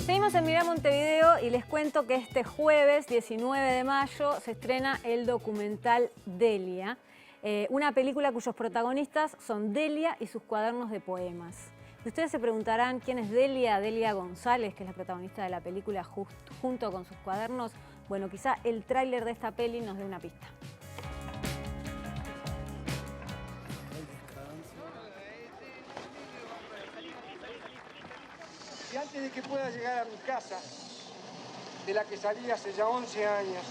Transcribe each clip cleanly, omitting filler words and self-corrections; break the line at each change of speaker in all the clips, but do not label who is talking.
Seguimos en Mirá Montevideo y les cuento que este jueves 19 de mayo se estrena el documental Delia, una película cuyos protagonistas son Delia y sus cuadernos de poemas. Y ustedes se preguntarán quién es Delia, Delia González, que es la protagonista de la película junto con sus cuadernos. Bueno, quizá el tráiler de esta peli nos dé una pista.
Y antes de que pueda llegar a mi casa, de la que salí hace ya 11 años,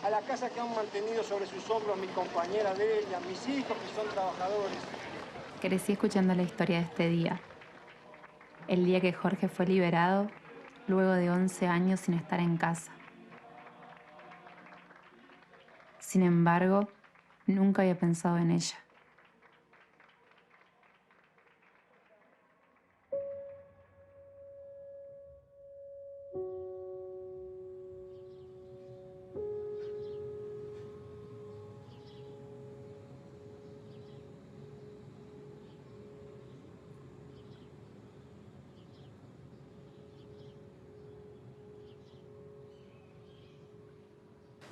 a la casa que han mantenido sobre sus hombros mi compañera Delia, mis hijos que son trabajadores.
Crecí escuchando la historia de este día. El día que Jorge fue liberado, luego de 11 años sin estar en casa. Sin embargo, nunca había pensado en ella.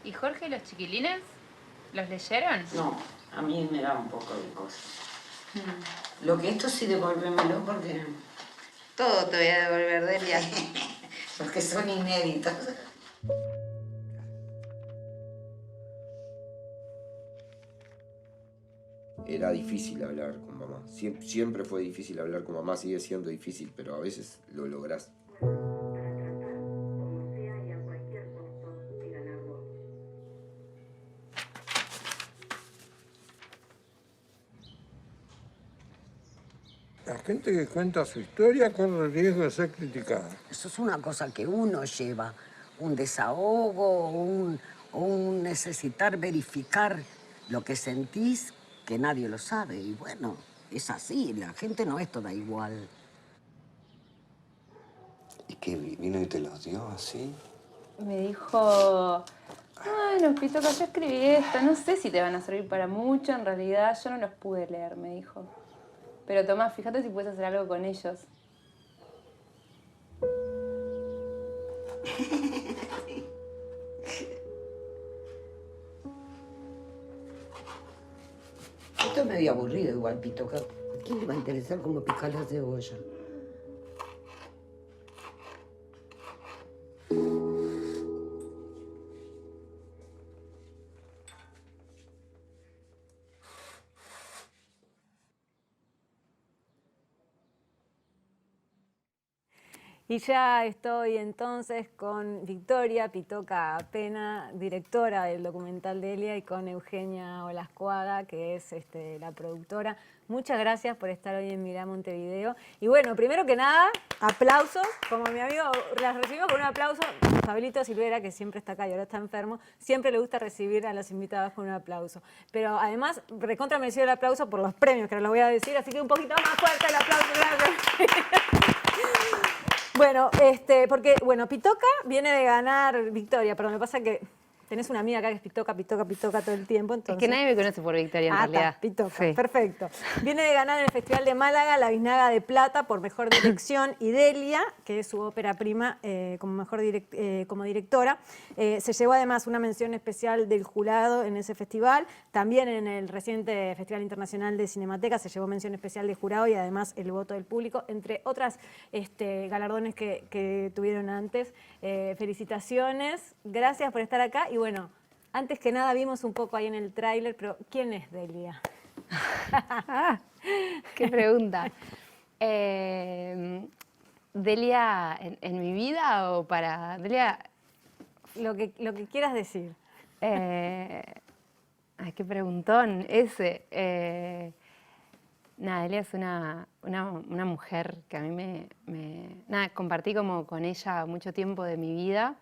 ¿Y Jorge y los chiquilines? ¿Los leyeron?
No, a mí me da un poco de cosa. Lo que esto sí devuélvemelo porque...
Todo te voy a devolver, Delia.
porque son inéditos.
Era difícil hablar con mamá. Siempre fue difícil hablar con mamá, sigue siendo difícil, pero a veces lo lográs.
La gente que cuenta su historia corre el riesgo de ser criticada.
Eso es una cosa que uno lleva, un desahogo, un necesitar verificar lo que sentís, que nadie lo sabe. Y bueno, es así, la gente no es toda igual.
¿Y qué vino y te los dio así?
Me dijo, bueno, Pitoca, yo escribí esto, no sé si te van a servir para mucho, en realidad yo no los pude leer, me dijo. Pero Tomás, fíjate si puedes hacer algo con ellos.
Esto es medio aburrido igual, Pitoca. ¿A quién le va a interesar cómo picar la cebolla?
Y ya estoy entonces con Victoria Pitoca Pena, directora del documental Delia, y con Eugenia Olascuaga, que es la productora. Muchas gracias por estar hoy en Mirá Montevideo. Y bueno, primero que nada, aplausos. Como mi amigo, las recibimos con un aplauso. Pablito Silvera, que siempre está acá y ahora está enfermo, siempre le gusta recibir a los invitados con un aplauso. Pero además, recontra merecido el aplauso por los premios, que ahora lo voy a decir, así que un poquito más fuerte el aplauso. Gracias. Bueno, porque, Pitoca viene de ganar Victoria, pero me pasa que tenés una amiga acá que es Pitoca todo el tiempo, entonces...
Es que nadie me conoce por Victoria, en realidad.
Pitoca,
Sí.
Perfecto. Viene de ganar en el Festival de Málaga la Biznaga de Plata por Mejor Dirección y Delia, que es su ópera prima como directora. Se llevó además una mención especial del jurado en ese festival. También en el reciente Festival Internacional de Cinemateca se llevó mención especial de jurado y además el voto del público, entre otras galardones que tuvieron antes. Felicitaciones, gracias por estar acá. Y bueno, antes que nada vimos un poco ahí en el tráiler, pero ¿quién es Delia?
Qué pregunta. ¿Delia en mi vida o para Delia?
Lo que quieras decir.
Ay, qué preguntón ese. Nada, Delia es una mujer que a mí compartí como con ella mucho tiempo de mi vida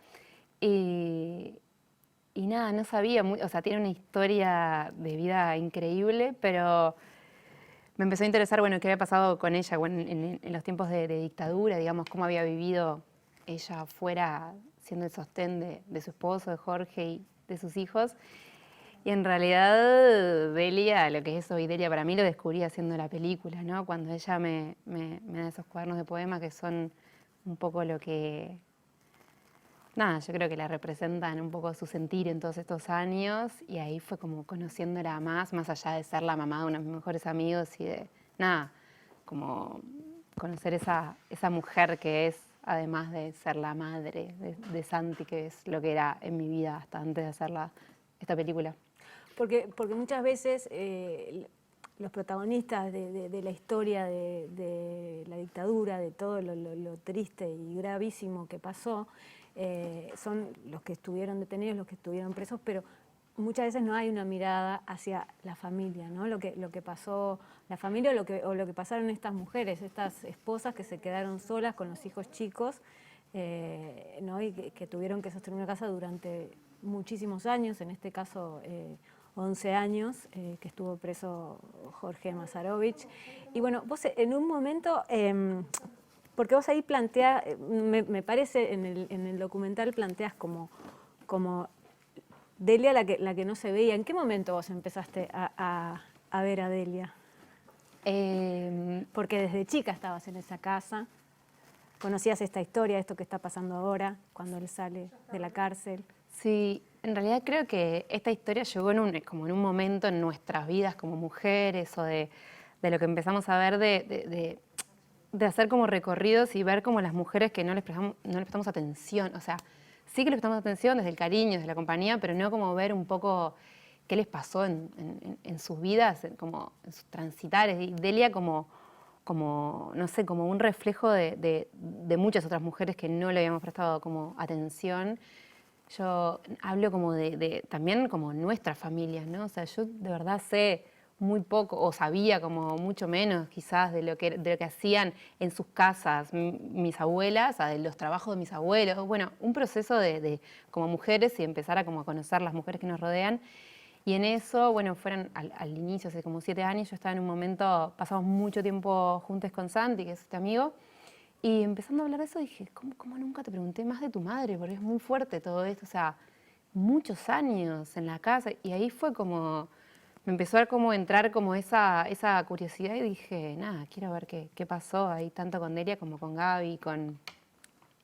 y nada, no sabía, o sea, tiene una historia de vida increíble, pero me empezó a interesar, bueno, qué había pasado con ella en los tiempos de dictadura, digamos, cómo había vivido ella fuera siendo el sostén de su esposo, de Jorge y de sus hijos. Y en realidad Delia, lo que es hoy Delia para mí, lo descubrí haciendo la película, ¿no? Cuando ella me da esos cuadernos de poemas que son un poco lo que, nada, yo creo que la representan un poco su sentir en todos estos años, y ahí fue como conociéndola más allá de ser la mamá de uno de mis mejores amigos y de, nada, como conocer esa mujer que es, además de ser la madre de Santi, que es lo que era en mi vida hasta antes de hacer esta película.
Porque muchas veces los protagonistas de la historia de la dictadura, de todo lo triste y gravísimo que pasó, son los que estuvieron detenidos, los que estuvieron presos, pero muchas veces no hay una mirada hacia la familia, ¿no? Lo que pasó la familia o lo que pasaron estas mujeres, estas esposas que se quedaron solas con los hijos chicos, ¿no? Y que tuvieron que sostener una casa durante muchísimos años, en este caso 11 años, que estuvo preso Jorge Masarovich. Y bueno, vos en un momento, porque vos ahí planteás, me parece en el documental planteas como Delia la que no se veía. ¿En qué momento vos empezaste a ver a Delia? Porque desde chica estabas en esa casa, conocías esta historia, esto que está pasando ahora, cuando él sale de la cárcel.
Sí, en realidad creo que esta historia llegó como en un momento en nuestras vidas como mujeres, o de lo que empezamos a ver de hacer como recorridos y ver como las mujeres que no les prestamos atención. O sea, sí que les prestamos atención desde el cariño, desde la compañía, pero no como ver un poco qué les pasó en sus vidas, como en sus transitares. Y Delia como no sé, como un reflejo de muchas otras mujeres que no le habíamos prestado como atención. Yo hablo como también como nuestras familias, ¿no? O sea, yo de verdad sé muy poco, o sabía como mucho menos quizás de lo que hacían en sus casas mis abuelas, de los trabajos de mis abuelos. Bueno, un proceso de como mujeres y empezar a como conocer las mujeres que nos rodean. Y en eso, bueno, fueron al inicio, hace como 7 años, yo estaba en un momento, pasamos mucho tiempo juntos con Santi, que es este amigo, y empezando a hablar de eso dije, ¿cómo nunca te pregunté más de tu madre? Porque es muy fuerte todo esto, o sea, muchos años en la casa. Y ahí fue como, me empezó a como entrar como esa curiosidad y dije, nada, quiero ver qué pasó ahí, tanto con Delia como con Gaby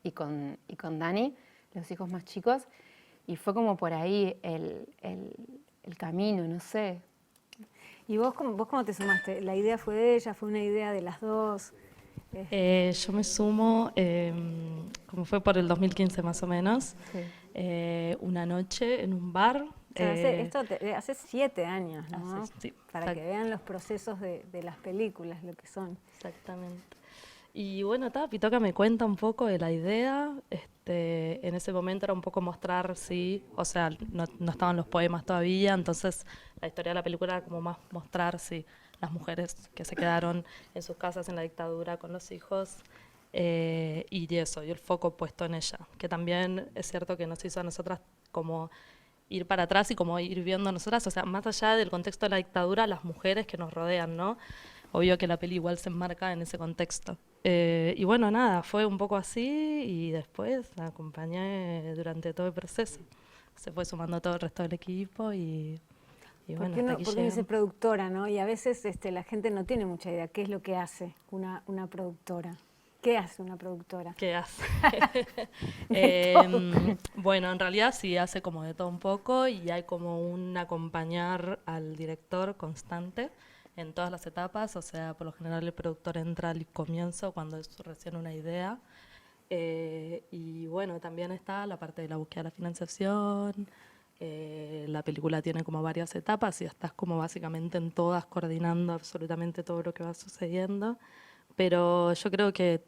y con Dani, los hijos más chicos. Y fue como por ahí el camino, no sé.
¿Y vos cómo te sumaste? ¿La idea fue de ella? ¿Fue una idea de las dos?
Yo me sumo, como fue por el 2015 más o menos,
Sí.
una noche en un bar.
O sea, esto hace 7 años, ¿no?
Sí,
para que vean los procesos de las películas, lo que son.
Exactamente. Y bueno, Pitoca me cuenta un poco de la idea. En ese momento era un poco mostrar, sí, o sea, no estaban los poemas todavía, entonces la historia de la película era como más mostrar, sí, las mujeres que se quedaron en sus casas en la dictadura con los hijos, y eso, y el foco puesto en ella, que también es cierto que nos hizo a nosotras como ir para atrás y como ir viendo a nosotras, o sea, más allá del contexto de la dictadura, las mujeres que nos rodean, ¿no? Obvio que la peli igual se enmarca en ese contexto. Y bueno, nada, fue un poco así y después la acompañé durante todo el proceso. Se fue sumando todo el resto del equipo y bueno, hasta aquí
porque uno dice productora, ¿no? Y a veces la gente no tiene mucha idea qué es lo que hace una productora. ¿Qué hace una productora?
¿Qué hace? Bueno, en realidad sí hace como de todo un poco y hay como un acompañar al director constante en todas las etapas. O sea, por lo general el productor entra al comienzo cuando es recién una idea. Y bueno, también está la parte de la búsqueda de la financiación. La película tiene como varias etapas y estás como básicamente en todas coordinando absolutamente todo lo que va sucediendo. Pero yo creo que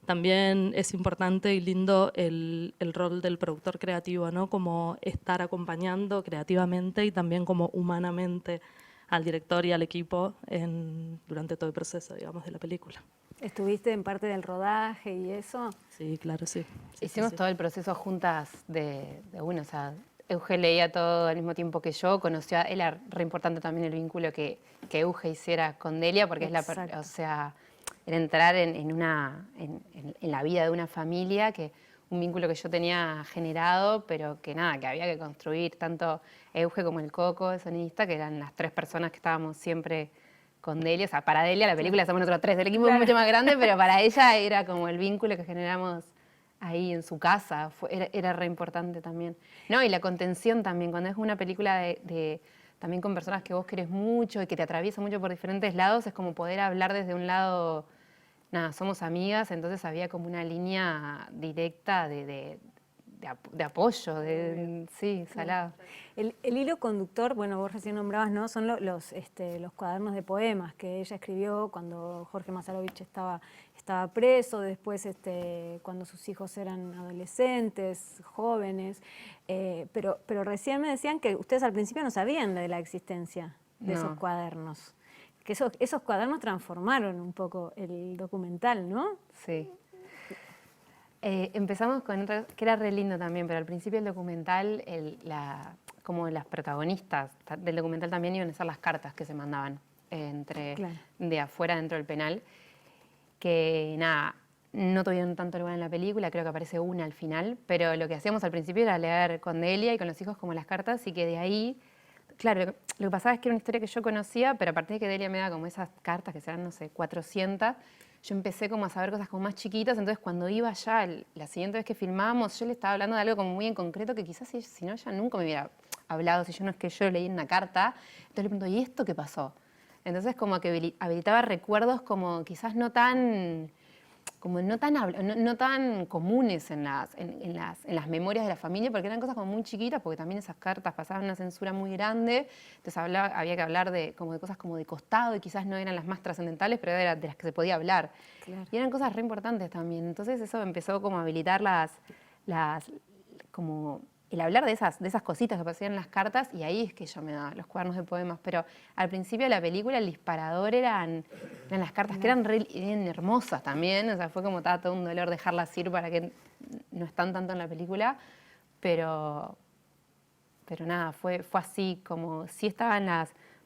también es importante y lindo el rol del productor creativo, ¿no? Como estar acompañando creativamente y también como humanamente al director y al equipo durante todo el proceso, digamos, de la película.
¿Estuviste en parte del rodaje y eso?
Sí, claro, sí.
Hicimos todo el proceso juntas de uno, o sea, Euge leía todo al mismo tiempo que yo, conoció él era re importante también el vínculo que Euge hiciera con Delia, porque
Exacto.
o sea, era entrar en la vida de una familia, un vínculo que yo tenía generado, pero que nada, que había que construir, tanto Euge como el Coco, el sonidista, que eran las 3 personas que estábamos siempre con Delia. O sea, para Delia la película somos nosotros tres, el equipo es mucho más grande, pero para ella era como el vínculo que generamos ahí en su casa, era re importante también. No, y la contención también, cuando es una película también con personas que vos querés mucho y que te atraviesa mucho por diferentes lados, es como poder hablar desde un lado, nada, somos amigas, entonces había como una línea directa de apoyo, sí, salado.
El hilo conductor, bueno, vos recién nombrabas, ¿no? Son los cuadernos de poemas que ella escribió cuando Jorge Masarovich estaba preso, después cuando sus hijos eran adolescentes, jóvenes, pero recién me decían que ustedes al principio no sabían de la existencia de esos cuadernos, que esos cuadernos transformaron un poco el documental, ¿no?
Sí. Empezamos con otra, que era re lindo también, pero al principio el documental, como las protagonistas del documental también iban a ser las cartas que se mandaban de afuera dentro del penal, que nada, no tuvieron tanto lugar en la película, creo que aparece una al final, pero lo que hacíamos al principio era leer con Delia y con los hijos como las cartas, y que de ahí, claro, lo que pasaba es que era una historia que yo conocía, pero a partir de que Delia me da como esas cartas, que serán, no sé, 400, yo empecé como a saber cosas como más chiquitas, entonces cuando iba ya, la siguiente vez que filmábamos, yo le estaba hablando de algo como muy en concreto que quizás si no ella nunca me hubiera hablado, si yo no es que yo leí una carta, entonces le pregunto, ¿y esto qué pasó? Entonces como que habilitaba recuerdos como quizás no tan comunes en las memorias de la familia, porque eran cosas como muy chiquitas, porque también esas cartas pasaban una censura muy grande, entonces había que hablar de cosas como de costado, y quizás no eran las más trascendentales, pero eran de las que se podía hablar. Claro. Y eran cosas re importantes también. Entonces eso empezó como a habilitar como el hablar de esas cositas que pasaban en las cartas, y ahí es que yo me daba los cuadernos de poemas. Pero al principio de la película el disparador eran las cartas, que eran hermosas también. O sea, fue como todo un dolor dejarlas ir para que no están tanto en la película. Pero nada, fue así, como sí estaban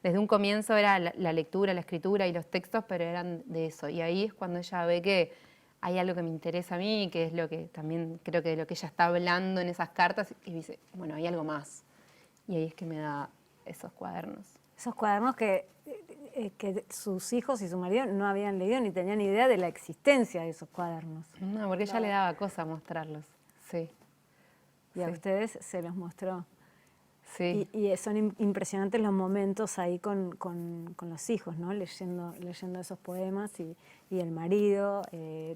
desde un comienzo era la lectura, la escritura y los textos, pero eran de eso. Y ahí es cuando ella ve que hay algo que me interesa a mí, que es lo que también creo que de lo que ella está hablando en esas cartas, y dice, bueno, hay algo más. Y ahí es que me da esos cuadernos.
Esos cuadernos que sus hijos y su marido no habían leído ni tenían idea de la existencia de esos cuadernos.
No, porque ella le daba cosa mostrarlos, sí.
Y a ustedes se los mostró.
Sí.
Y son impresionantes los momentos ahí con los hijos, ¿no? Leyendo esos poemas y el marido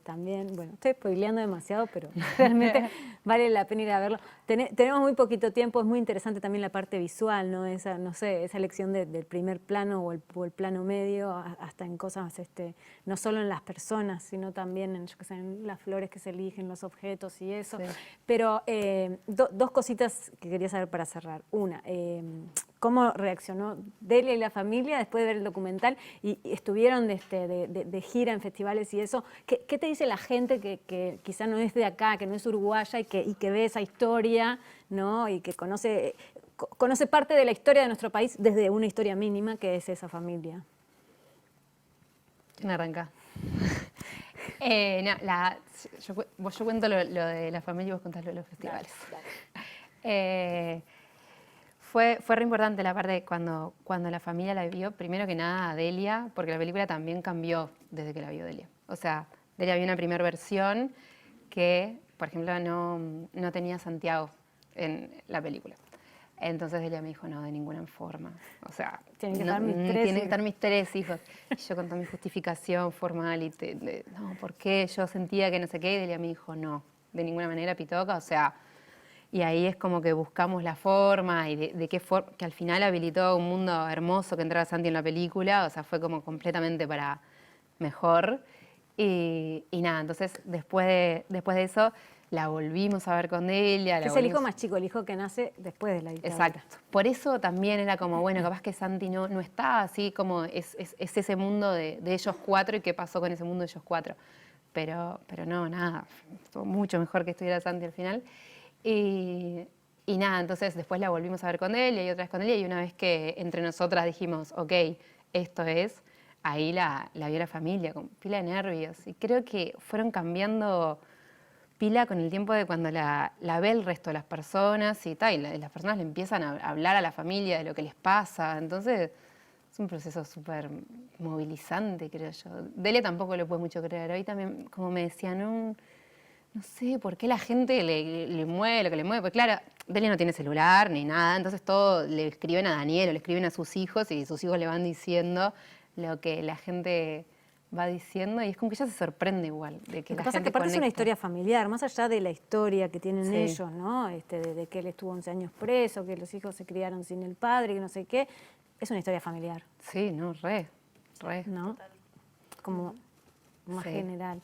también. Bueno, estoy spoileando demasiado, pero realmente vale la pena ir a verlo. Tenemos muy poquito tiempo, es muy interesante también la parte visual, ¿no? Esa elección del primer plano o el plano medio, hasta en cosas, no solo en las personas, sino también en las flores que se eligen, los objetos y eso. Sí. Pero dos cositas que quería saber para cerrar. Una, ¿cómo reaccionó Delia y la familia después de ver el documental? Y estuvieron de gira en festivales y eso. ¿Qué te dice la gente que quizá no es de acá, que no es uruguaya y que ve esa historia, ¿no? Y que conoce parte de la historia de nuestro país desde una historia mínima que es esa familia?
¿Quién arranca? Yo cuento lo de la familia y vos contás lo de los festivales. Dale. Fue re importante la parte de cuando la familia la vio, primero que nada a Delia, porque la película también cambió desde que la vio Delia. O sea, Delia vio una primera versión que, por ejemplo, no tenía Santiago en la película. Entonces Delia me dijo, no, de ninguna forma. O sea, tienen que estar mis tres hijos. Y yo con toda mi justificación formal no, ¿por qué? Yo sentía que no sé qué, y Delia me dijo, no, de ninguna manera, Pitoca, o sea. Y ahí es como que buscamos la forma y de qué forma, que al final habilitó un mundo hermoso que entrara Santi en la película, o sea, fue como completamente para mejor. Y nada, entonces después de eso la volvimos a ver con Delia.
Es el hijo más chico, el hijo que nace después de la dictadura.
Exacto. Por eso también era como, bueno, capaz que Santi no está así como es ese mundo de ellos cuatro y qué pasó con ese mundo de ellos cuatro. Pero no, nada, estuvo mucho mejor que estuviera Santi al final. Y nada, entonces después la volvimos a ver con Delia y otra vez con Delia, y una vez que entre nosotras dijimos, ok, esto es, ahí la vio la familia con pila de nervios. Y creo que fueron cambiando pila con el tiempo de cuando la ve el resto de las personas y las personas le empiezan a hablar a la familia de lo que les pasa. Entonces Es un proceso súper movilizante, creo yo. Delia tampoco lo puede mucho creer. Hoy también, como me decía, no sé por qué la gente le mueve lo que le mueve. Porque claro, Delia no tiene celular ni nada, entonces todo le escriben a Daniel o le escriben a sus hijos y sus hijos le van diciendo lo que la gente va diciendo y es como que ella se sorprende igual de que
Lo que
la
pasa es
gente
que aparte es una
conecta.
historia familiar, más allá de la historia que tienen
Sí.
ellos, ¿no? De que él estuvo 11 años preso, que los hijos se criaron sin el padre, que no sé qué. Es una historia familiar,
Sí, no, re.
¿no? Como más
Sí.
general.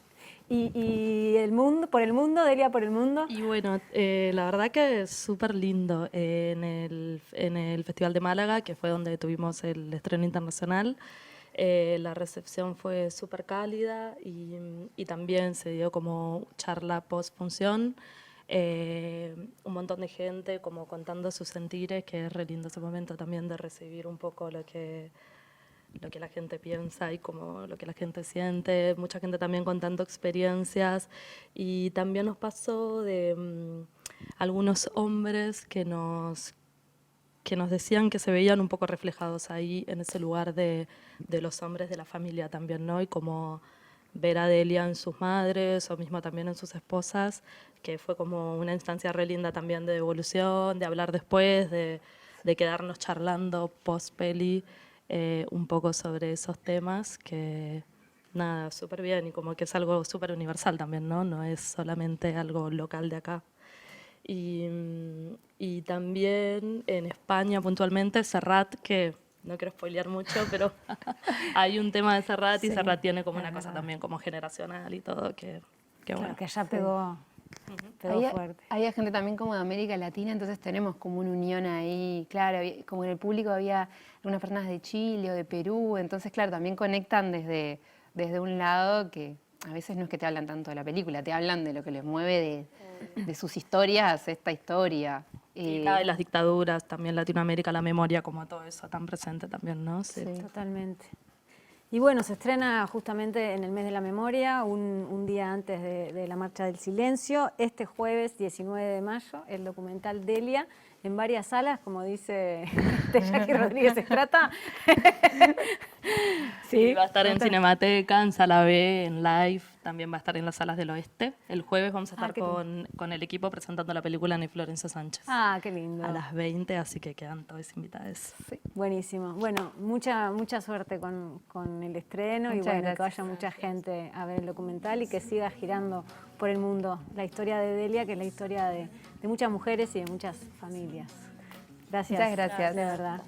Y el mundo, por el mundo, Delia por el mundo.
Y bueno, la verdad que es súper lindo. En el Festival de Málaga, que fue donde tuvimos el estreno internacional, la recepción fue súper cálida y también se dio como charla post-función. Un montón de gente como contando sus sentires, que es re lindo ese momento también de recibir un poco lo que la gente piensa y como lo que la gente siente, mucha gente también contando experiencias y también nos pasó de algunos hombres que nos decían que se veían un poco reflejados ahí en ese lugar de los hombres de la familia también, ¿no? Y como ver a Delia en sus madres o mismo también en sus esposas, que fue como una instancia re linda también de evolución, de hablar después, de quedarnos charlando post-peli un poco sobre esos temas que, nada, súper bien y como que es algo súper universal también, ¿no? No es solamente algo local de acá. Y también en España puntualmente Serrat, que no quiero spoilear mucho, pero hay un tema de Serrat y
Sí,
Serrat tiene como
es
una cosa
verdad.
también como generacional y todo, que
Claro,
bueno.
que allá pegó fuerte.
Había gente también como de América Latina, entonces tenemos como una unión ahí, claro, como en el público había algunas personas de Chile o de Perú, entonces claro, también conectan desde un lado que a veces no es que te hablan tanto de la película, te hablan de lo que les mueve de sus historias, esta historia.
Y nada, y las dictaduras, también Latinoamérica, la memoria, como todo eso tan presente también, ¿no? Sí.
Totalmente. Y bueno, se estrena justamente en el mes de la memoria, un día antes de la Marcha del Silencio, este jueves 19 de mayo, el documental Delia, en varias salas, como dice Jackie Rodríguez Estrata.
Sí, va a estar en Cinemateca, en Sala B, en Live, también va a estar en las salas del Oeste. El jueves vamos a estar con el equipo presentando la película Ni Florencia Sánchez.
Ah, qué lindo.
A las 20, así que quedan todos invitados.
Sí, buenísimo. Bueno, mucha suerte con el estreno y
Muchas
bueno, que
gracias.
vaya mucha gente a ver el documental y que siga girando por el mundo la historia de Delia, que es la historia de muchas mujeres y de muchas familias. Gracias.
Muchas gracias.
De verdad.